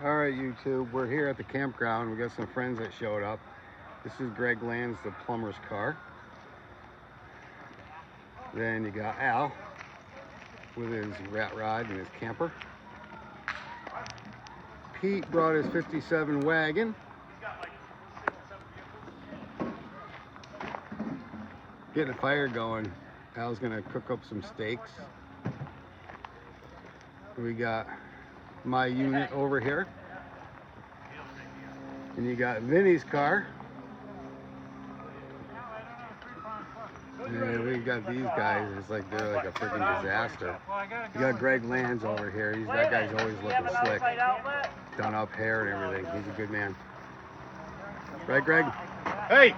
All right, YouTube, we're here at the campground. We got some friends that showed up. This is Greg Lands, the plumber's car. Then you got Al with his rat rod and his camper. Pete brought his 57 wagon. Getting a fire going. Al's gonna cook up some steaks. We got my unit over here. And you got Vinny's car. And we got these guys. It's like they're like a freaking disaster. You got Greg Lands over here. That guy's always looking slick. Done up hair and everything. He's a good man. Right, Greg? Hey!